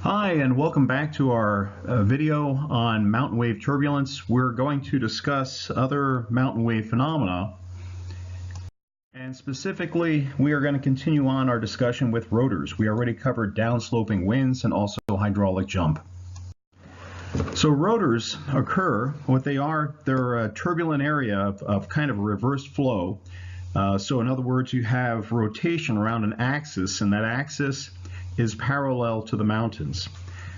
Hi, and welcome back to our video on mountain wave turbulence. We're going to discuss other mountain wave phenomena, and specifically we are going to continue on our discussion with rotors. We already covered downsloping winds and also hydraulic jump. So rotors occur, they're a turbulent area of kind of a reversed flow. So in other words, you have rotation around an axis, and that axis is parallel to the mountains.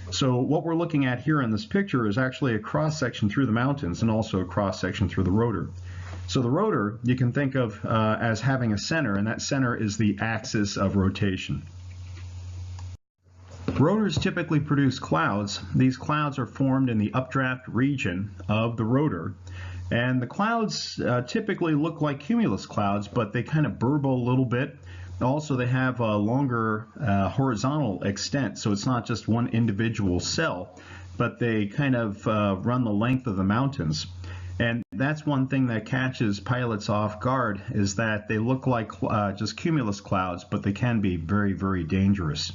So what we're looking at here in this picture is actually a cross-section through the mountains and also a cross-section through the rotor. So the rotor you can think of as having a center, and that center is the axis of rotation. Rotors typically produce clouds. These clouds are formed in the updraft region of the rotor, and the clouds typically look like cumulus clouds, but they kind of burble a little bit. Also, they have a longer horizontal extent, so it's not just one individual cell, but they kind of run the length of the mountains. And that's one thing that catches pilots off guard, is that they look like just cumulus clouds, but they can be very, very dangerous.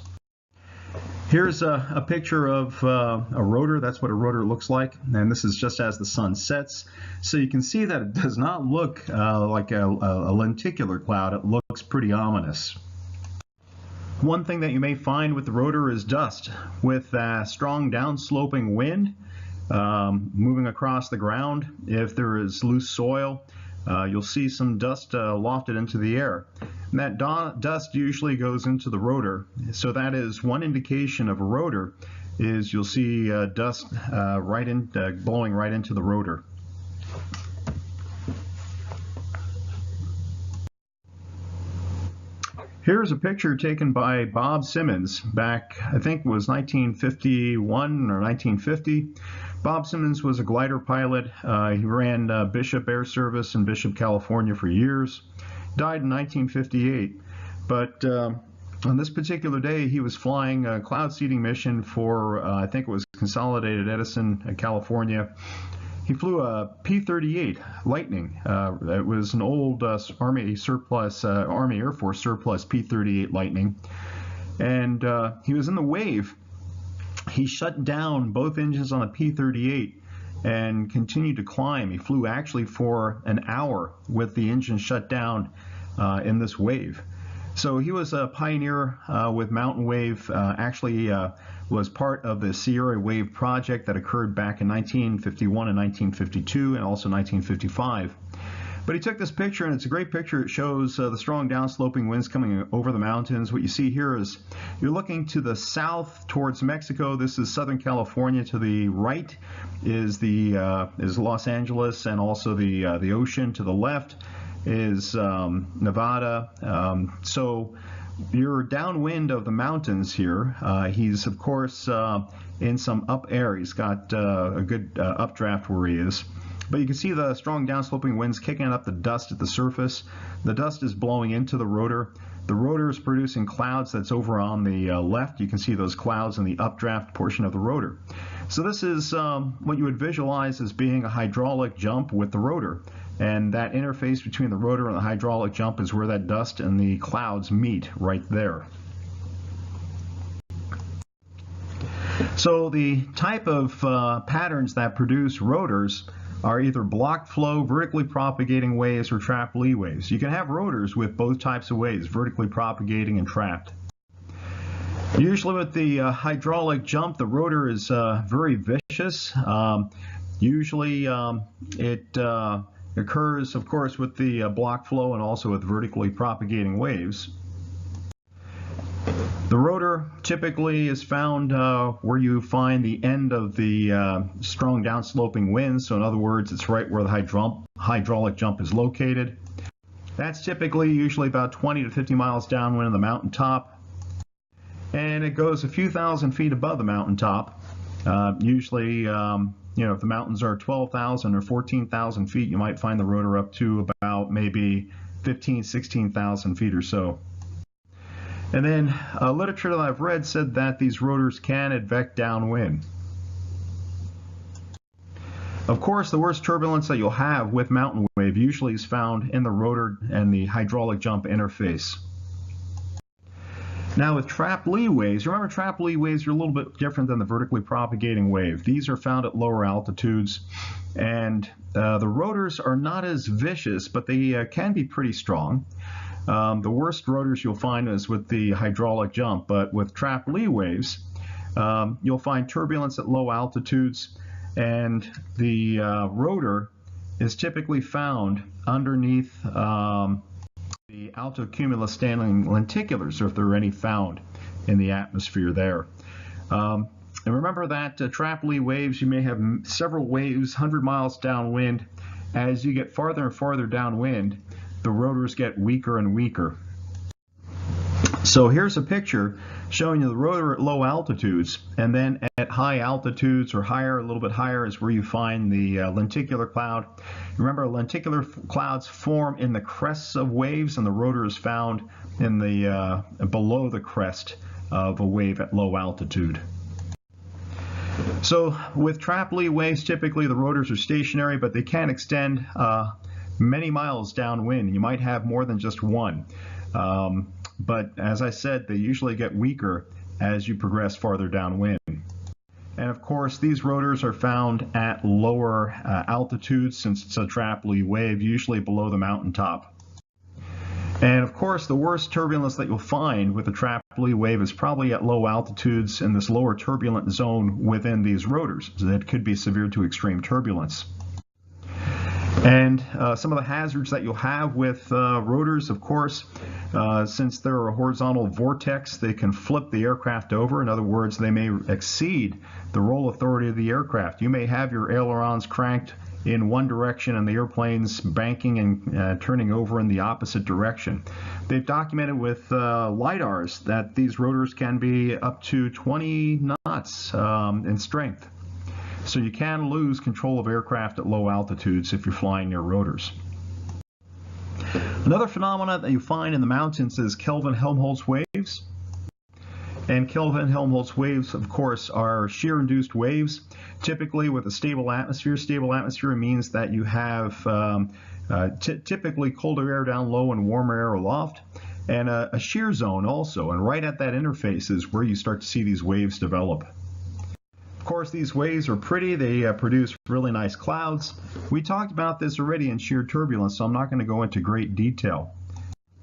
Here's a picture of a rotor. That's what a rotor looks like, and this is just as the sun sets. So you can see that it does not look like a lenticular cloud. It looks pretty ominous. One thing that you may find with the rotor is dust. With strong downsloping wind moving across the ground, if there is loose soil, you'll see some dust lofted into the air. And that dust usually goes into the rotor, so that is one indication of a rotor, is you'll see dust blowing right into the rotor. Here's a picture taken by Bob Simmons back, I think it was 1951 or 1950. Bob Simmons was a glider pilot. He ran Bishop Air Service in Bishop, California for years. Died in 1958, but on this particular day he was flying a cloud seeding mission for I think it was Consolidated Edison, California. He flew a P-38 Lightning. It was an old Army Air Force surplus P-38 Lightning, and he was in the wave. He shut down both engines on the P-38 and continued to climb. He flew actually for an hour with the engine shut down in this wave. So he was a pioneer with mountain wave, actually was part of the Sierra Wave project that occurred back in 1951 and 1952 and also 1955. But he took this picture, and it's a great picture. It shows the strong downsloping winds coming over the mountains. What you see here is you're looking to the south towards Mexico. This is Southern California. To the right is Los Angeles and also the ocean. To the left is Nevada. So you're downwind of the mountains here. He's of course in some up air. He's got a good updraft where he is. But you can see the strong downsloping winds kicking up the dust at the surface. The dust is blowing into the rotor. The rotor is producing clouds. That's over on the left. You can see those clouds in the updraft portion of the rotor. So this is what you would visualize as being a hydraulic jump with the rotor. And that interface between the rotor and the hydraulic jump is where that dust and the clouds meet, right there. So the type of patterns that produce rotors are either blocked flow, vertically propagating waves, or trapped lee waves. You can have rotors with both types of waves, vertically propagating and trapped. Usually with the hydraulic jump, the rotor is very vicious. Usually it occurs, of course, with the block flow and also with vertically propagating waves. The rotor typically is found where you find the end of the strong downsloping winds. So in other words, it's right where the hydraulic jump is located. That's typically usually about 20 to 50 miles downwind of the mountaintop. And it goes a few thousand feet above the mountaintop. Usually, if the mountains are 12,000 or 14,000 feet, you might find the rotor up to about maybe 15,000, 16,000 feet or so. And then literature that I've read said that these rotors can advect downwind. Of course, the worst turbulence that you'll have with mountain wave usually is found in the rotor and the hydraulic jump interface. Now with trap lee waves, remember trap lee waves are a little bit different than the vertically propagating wave. These are found at lower altitudes, and the rotors are not as vicious, but they can be pretty strong. The worst rotors you'll find is with the hydraulic jump, but with trap lee waves, you'll find turbulence at low altitudes, and the rotor is typically found underneath the altocumulus standing lenticulars, or if there are any found in the atmosphere there. And remember that trap lee waves, you may have several waves 100 miles downwind. As you get farther and farther downwind, the rotors get weaker and weaker. So here's a picture showing you the rotor at low altitudes, and then at high altitudes or higher, a little bit higher, is where you find the lenticular cloud. Remember, lenticular clouds form in the crests of waves, and the rotor is found in the below the crest of a wave at low altitude. So with trap lee waves, typically the rotors are stationary, but they can extend many miles downwind. You might have more than just one. But as I said, they usually get weaker as you progress farther downwind. And of course, these rotors are found at lower altitudes, since it's a trap lee wave, usually below the mountaintop. And of course, the worst turbulence that you'll find with a trap lee wave is probably at low altitudes in this lower turbulent zone within these rotors. So that could be severe to extreme turbulence. And some of the hazards that you'll have with rotors, of course, since they're a horizontal vortex, they can flip the aircraft over. In other words, they may exceed the roll authority of the aircraft. You may have your ailerons cranked in one direction and the airplane's banking and turning over in the opposite direction. They've documented with LiDARs that these rotors can be up to 20 knots in strength. So you can lose control of aircraft at low altitudes if you're flying near rotors. Another phenomenon that you find in the mountains is Kelvin-Helmholtz waves. And Kelvin-Helmholtz waves, of course, are shear-induced waves, typically with a stable atmosphere. Stable atmosphere means that you have typically colder air down low and warmer air aloft, and a shear zone also. And right at that interface is where you start to see these waves develop. Of course, these waves are pretty. They produce really nice clouds. We talked about this already in shear turbulence, so I'm not going to go into great detail.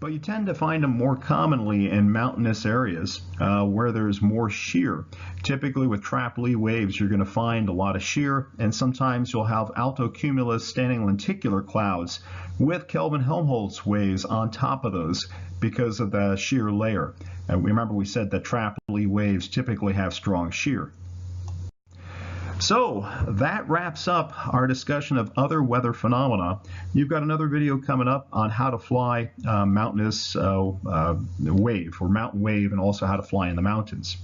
But you tend to find them more commonly in mountainous areas where there's more shear. Typically with trap lee waves, you're going to find a lot of shear, and sometimes you'll have altocumulus standing lenticular clouds with Kelvin-Helmholtz waves on top of those because of the shear layer. And remember, we said that trap lee waves typically have strong shear. So that wraps up our discussion of other weather phenomena. You've got another video coming up on how to fly mountainous wave or mountain wave, and also how to fly in the mountains.